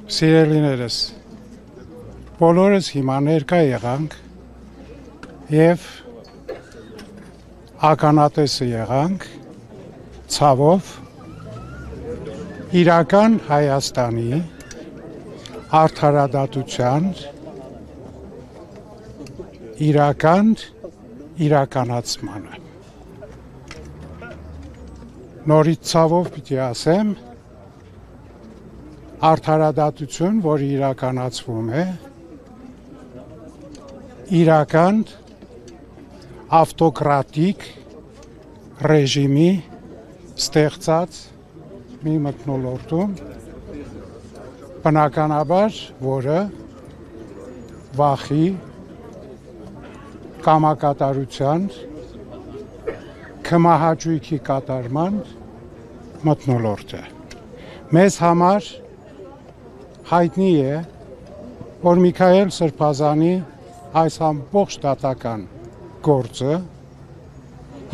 Սիրելիներս, բոլորս հիմա ներկա եղանք և ականատեսը եղանք ցավով իրական Հայաստանի արդարադատության իրականացմանը։ Նորից ցավով պիտի ասեմ, արդարադատություն, որը իրականացվում է, իրական ավտոկրատիկ ռեժիմի ստեղծած մի մթնոլորտում, բնականաբար, որը վախի, կամակատարության, քմահաճույքի կատարման մթնոլորտ է։ Մեզ համար հայտնի է, որ Միքայել Սրբազանի այս ամբողջ դատական գործը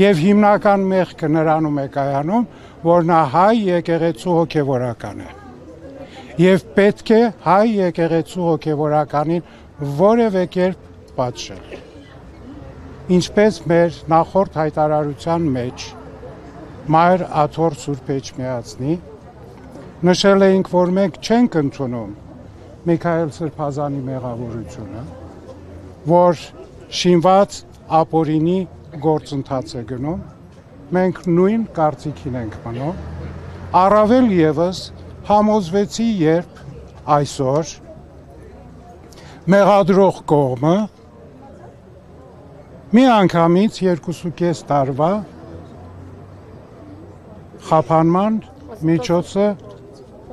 և հիմնական մեղքը նրանում է կայանում, որ նա հայ եկեղեցու հոգևորական է և պետք է հայ եկեղեցու հոգևորականին որևէ կերպ պատժել։ Ինչպես մեր նախորդ հայտարարության մեջ Մայր Աթոռ Սուրբ Էջմիածնի նշել էինք, որ մենք չենք ընդունում Միքայել Սրբազանի մեղավորությունը, որ շինված ապօրինի գործընթաց է գնում, մենք նույն կարծիքին ենք մնում, առավել ևս համոզվեցի, երբ այսօր մեղադրող կողմը մի անգամից 2.5 տարվա խափանման միջոցը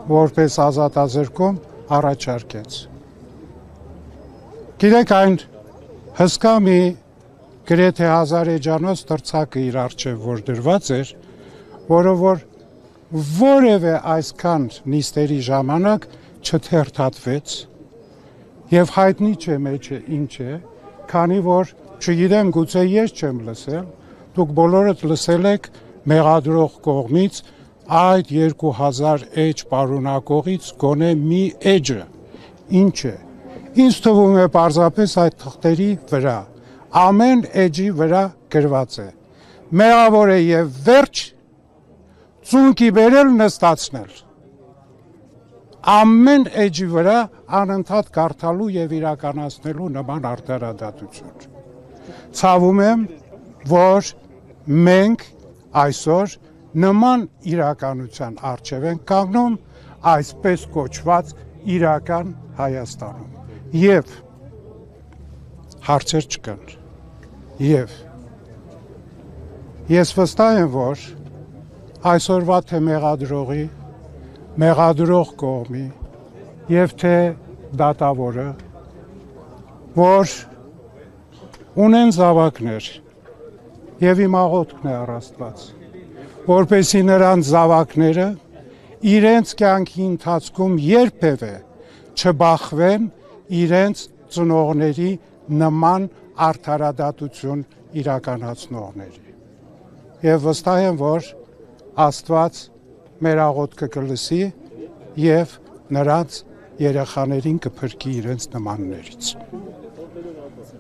որպես ազատազրկում առաջարկեց։ Գիտեք, այն հսկա մի գրեթե 1000 էջանոց տրցակը իր առջև որ դրված էր, որը որ որևէ այսքան նիստերի ժամանակ չթերթատվեց և հայտնի չէ մեջը ինչ է, քանի որ չգիտեմ, գուցե ես չեմ լսել, դուք բոլորդ լսել եք մեղադրող կողմից այդ 2000 էջ պարունակողից գոնե մի էջը, ինչ է, ինձ թվում է պարզապես այդ թղթերի վրա, ամեն էջի վրա գրված է, մեղավոր է և վերջ, ծունկի բերել նստացնել, ամեն էջի վրա անընդհատ կարդալու և իրականացնելու նման արդարադատություն։ Ցավում եմ, որ մենք այսօր նման իրականության առջև ենք կանգնում այսպես կոչված իրական Հայաստանում։ Եվ հարցեր չկան։ Եվ ես վստահ եմ, որ այսօրվա թե մեղադրողի, մեղադրող կողմի և թե դատավորը, որ ունեն զավակներ և իմ աղոթքն է առ Աստված, որպեսզի նրանց զավակները իրենց կյանքի ընթացքում երբևէ չբախվեն իրենց ծնողների նման արդարադատություն իրականացնողների։ Եվ վստահ եմ, որ Աստված մեր աղոթքը կլսի և նրանց երեխաներին կփրկի իրենց նմաններից։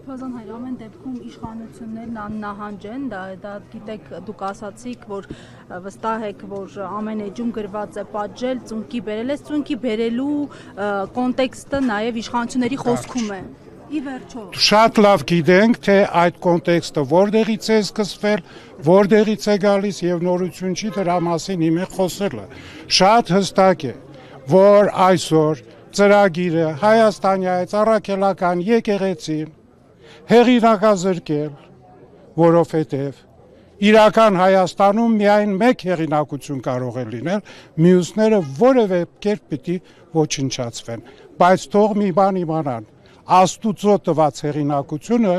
Սրբազան հայր, ամեն դեպքում իշխանություններն աննահանջ են, դա գիտեք, դուք ասացիք, որ վստահ եք, որ ամեն էջում գրված է պատժել, ծունկի բերել է, ծունկի բերելու կոնտեքստը նաև իշխանությունների խոսքում է։ Ի վերջո։ Շատ լավ գիտենք, թե այդ կոնտեքստը որտեղից է սկսվել, որտեղից է գալիս և նորություն չի դրա մասին հիմա խոսելը։ Շատ հստակ է, որ այսօր ծրագիրը Հայաստանյաց առաքելական եկեղեցին հեղինակազրկել, որովհետև իրական Հայաստանում միայն մեկ հեղինակություն կարող է լինել, մյուսները որևէ կերպ պիտի ոչնչացվեն, բայց թող մի բան իմանան, Աստուծո տված հեղինակությունը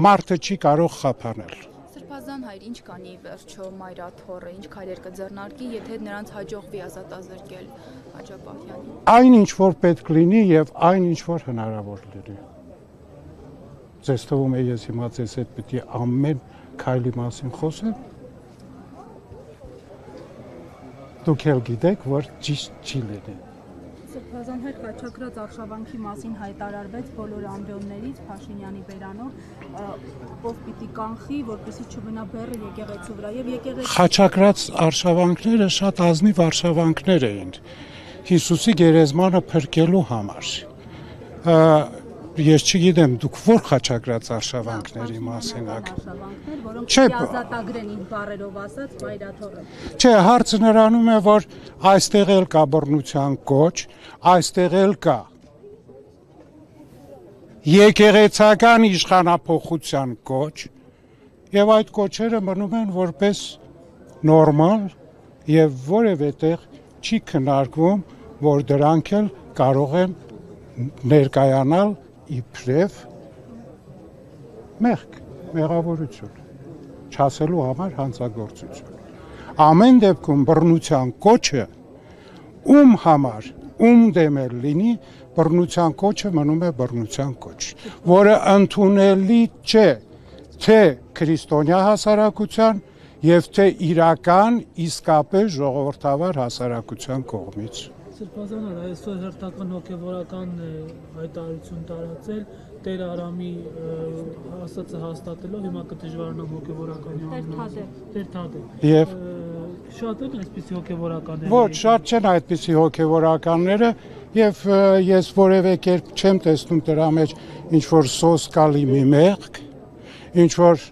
մարդը չի կարող խափանել։ Սրբազան հայր, ինչ կանի վերջո Մայր Աթոռը, ինչ քայլեր կձեռնարկի, եթե նրանց հաջողվի ազատազրկել Աջապահյանին։ Այն ինչ որ պետք լինի եւ այն ինչ որ հնարավոր լինի։ Ձեզ թվում է ես հիմա ձեզ հետ պիտի ամեն քայլի մասին խոսեմ։ Դուք էլ գիտեք, որ ճիշտ չի լինի։ Սրբազան հայր խաչակրած արշավանքի մասին հայտարարվեց բոլոր ամբիոններից Փաշինյանի բերանով, ով պիտի կանխի, որպեսզի չմնա բեռը եկեղեցու վրա եւ եկեղեցի Խաչակրած արշավանքները շատ ազնիվ արշավանքներ էին Հիսուսի գերեզմանը փրկելու համար։ Ես չգիտեմ դուք որ խաչակրած արշավանքների մասին եք։ Որոնք ազատագրեն իր բառերով ասած վայրաթորը։ Չէ, հարցը նրանում է, որ այստեղ էլ կա բռնության կոչ, այստեղ էլ կա եկեղեցական իշխանափոխության կոչ, եւ այդ կոչերը մնում են որպես նորմալ եւ որևէ տեղ չի քննարկվում, որ դրանք էլ կարող են ներկայանալ իբրև մեղավորություն, չասելու համար հանցագործություն։ Ամեն դեպքում բռնության կոչը ում համար, ում դեմ էլ լինի, բռնության կոչը մնում է բռնության կոչ, որը ընդունելի չէ թե քրիստոնյա հասարակության եւ թե իրական իսկապես ժողովրդավար հասարակության կողմից։ Սրբազան հայր այսօր հերթական հոգևորական հայտարարություն տարածել Տեր Արամի ասածը հաստատելով հիմա կդժվարանամ հոգևորականի անունը Տեր Թադե։ Եվ շատ են այսպիսի հոգևորականներ։ Ոչ, շատ չեն այդպիսի հոգևորականները եւ ես որևէ կերպ չեմ տեսնում դրա մեջ ինչ որ սոսկալի մի մեղք, ինչ որ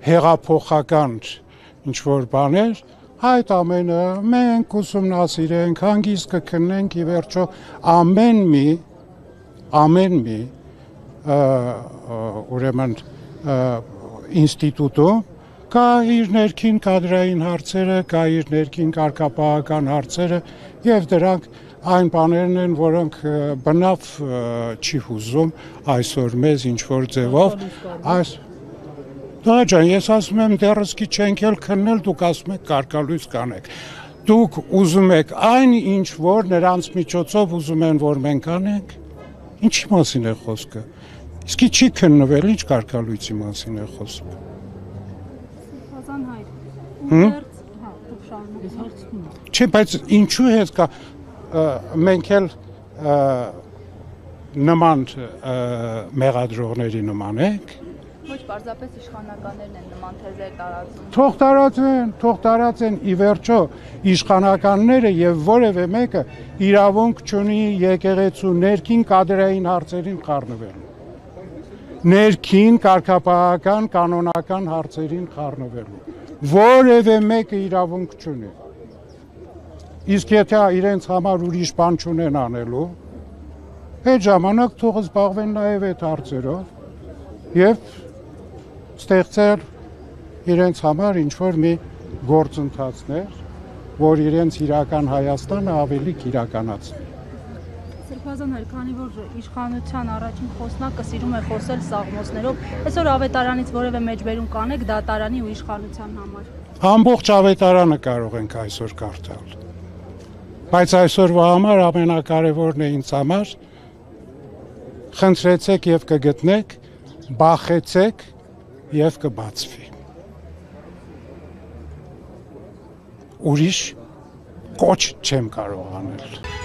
հեղափոխական ինչ որ բաներ, այդ ամենը մենք ուսումնասիրենք, հանգիստ կքննենք ի վերջո ամեն մի ուրեմն ինստիտուտում կա իր ներքին կադրային հարցերը, կա իր ներքին կարգապահական հարցերը եւ դրանք այն բաներն են, որոնք բնավ չի հուզում այսօր մեզ ինչ որ ձևով այս Դա ջան, ես ասում եմ դեռսկի չենք էլ քննել, դուք ասում եք կարգալույս կանեք։ Դուք ուզում եք այն ինչ որ նրանց միջոցով ուզում են որ մենք անենք։ Ինչի մասին է խոսքը։ Իսկ չի քննվել, ինչ կարգալույսի մասին է խոսքը։ Սրբազան հայր։ Դուք շարունակեք։ Չէ, բայց ինչու հետ կա մենք էլ նման մեղադրողների նման ենք։ Ոչ պարզապես իշխանականներն են նման թեզեր տարածում։ Թող տարածեն ի վերջո իշխանականները եւ որևէ մեկը իրավունք չունի եկեղեցու ներքին կադրային հարցերին խառնվելու։ Ներքին կարգապահական կանոնական հարցերին խառնվելու։ Որևէ մեկը իրավունք չունի։ Իսկ եթե իրենց համար ուրիշ բան չունեն անելու, այդ ժամանակ թող զբաղվեն նաեւ այդ հարցերով եւ ստեղծել իրենց համար ինչ-որ մի գործընթացներ, որ իրենց իրական Հայաստանը ավելի իրականացնի։ Սրբազան հայր, քանի որ իշխանության առաջին խոսնակը սիրում է խոսել սաղմոսներով, այսօր ավետարանից որևէ մեջբերում կանեք դատարանի ու իշխանության համար։ Ամբողջ ավետարանը կարող ենք այսօր կարդալ։ Բայց այսօրվա համար ամենակարևորն է ինձ համար խնդրեցեք եւ կգտնեք, բախեցեք եւ կբացվի։ Ուրիշ կոչ չեմ կարող անել։